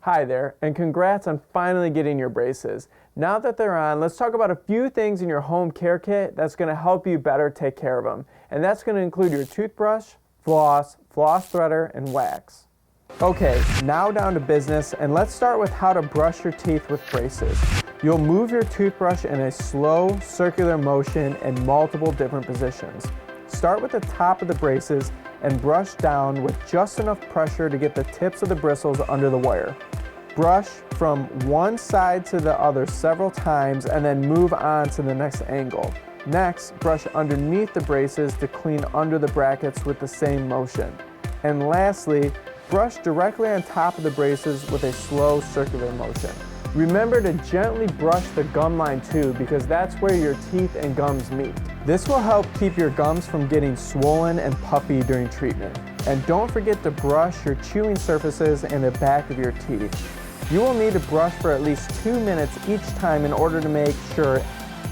Hi there, and congrats on finally getting your braces. Now that they're on, let's talk about a few things in your home care kit that's going to help you better take care of them. And that's going to include your toothbrush, floss threader, and wax. Okay, now down to business, and let's start with how to brush your teeth with braces. You'll move your toothbrush in a slow, circular motion in multiple different positions. Start with the top of the braces and brush down with just enough pressure to get the tips of the bristles under the wire. Brush from one side to the other several times and then move on to the next angle. Next, brush underneath the braces to clean under the brackets with the same motion. And lastly, brush directly on top of the braces with a slow circular motion. Remember to gently brush the gum line too, because that's where your teeth and gums meet. This will help keep your gums from getting swollen and puffy during treatment. And don't forget to brush your chewing surfaces and the back of your teeth. You will need to brush for at least 2 minutes each time in order to make sure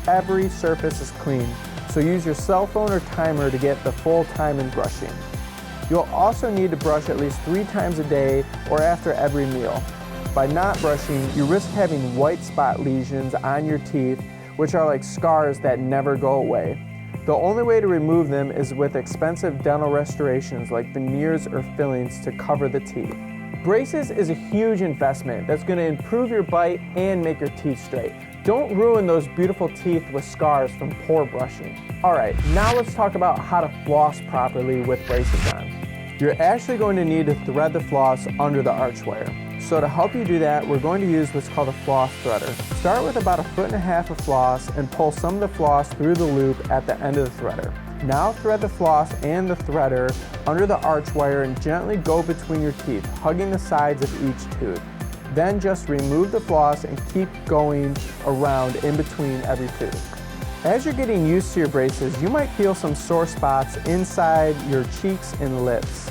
every surface is clean. So use your cell phone or timer to get the full time in brushing. You'll also need to brush at least 3 times a day or after every meal. By not brushing, you risk having white spot lesions on your teeth, which are like scars that never go away. The only way to remove them is with expensive dental restorations like veneers or fillings to cover the teeth. Braces is a huge investment that's going to improve your bite and make your teeth straight. Don't ruin those beautiful teeth with scars from poor brushing. Alright, now let's talk about how to floss properly with braces on. You're actually going to need to thread the floss under the arch wire. So to help you do that, we're going to use what's called a floss threader. Start with about 1.5 feet of floss and pull some of the floss through the loop at the end of the threader. Now thread the floss and the threader under the arch wire and gently go between your teeth, hugging the sides of each tooth. Then just remove the floss and keep going around in between every tooth. As you're getting used to your braces, you might feel some sore spots inside your cheeks and lips.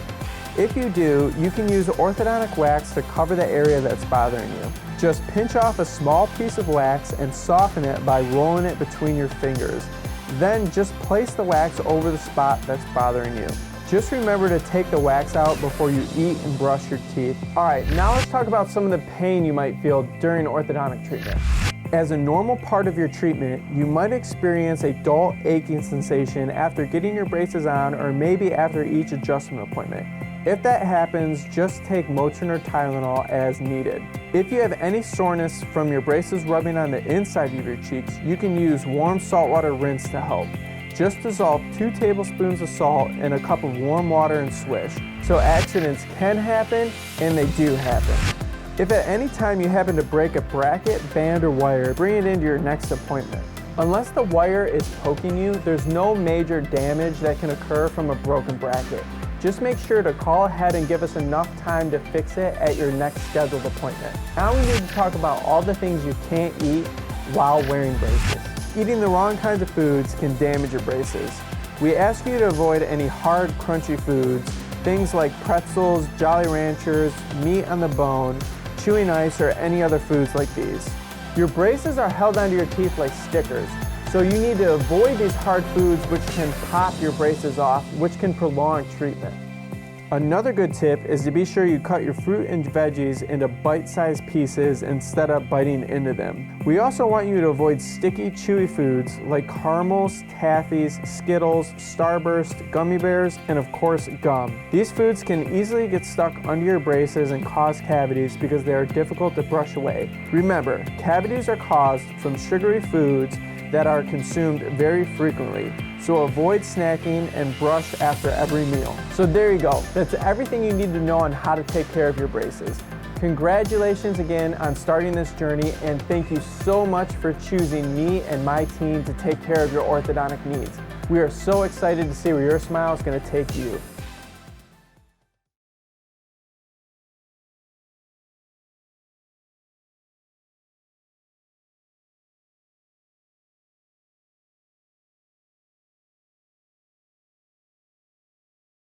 If you do, you can use orthodontic wax to cover the area that's bothering you. Just pinch off a small piece of wax and soften it by rolling it between your fingers. Then just place the wax over the spot that's bothering you. Just remember to take the wax out before you eat and brush your teeth. Alright, now let's talk about some of the pain you might feel during orthodontic treatment. As a normal part of your treatment, you might experience a dull aching sensation after getting your braces on or maybe after each adjustment appointment. If that happens, just take Motrin or Tylenol as needed. If you have any soreness from your braces rubbing on the inside of your cheeks, you can use warm saltwater rinse to help. Just dissolve 2 tablespoons of salt in a cup of warm water and swish. So accidents can happen, and they do happen. If at any time you happen to break a bracket, band, or wire, bring it into your next appointment. Unless the wire is poking you, there's no major damage that can occur from a broken bracket. Just make sure to call ahead and give us enough time to fix it at your next scheduled appointment. Now we need to talk about all the things you can't eat while wearing braces. Eating the wrong kinds of foods can damage your braces. We ask you to avoid any hard, crunchy foods, things like pretzels, Jolly Ranchers, meat on the bone, chewing ice, or any other foods like these. Your braces are held onto your teeth like stickers, so you need to avoid these hard foods which can pop your braces off, which can prolong treatment. Another good tip is to be sure you cut your fruit and veggies into bite-sized pieces instead of biting into them. We also want you to avoid sticky, chewy foods like caramels, taffies, Skittles, Starburst, gummy bears, and of course gum. These foods can easily get stuck under your braces and cause cavities because they are difficult to brush away. Remember, cavities are caused from sugary foods that are consumed very frequently. So avoid snacking and brush after every meal. So there you go. That's everything you need to know on how to take care of your braces. Congratulations again on starting this journey, and thank you so much for choosing me and my team to take care of your orthodontic needs. We are so excited to see where your smile is going to take you.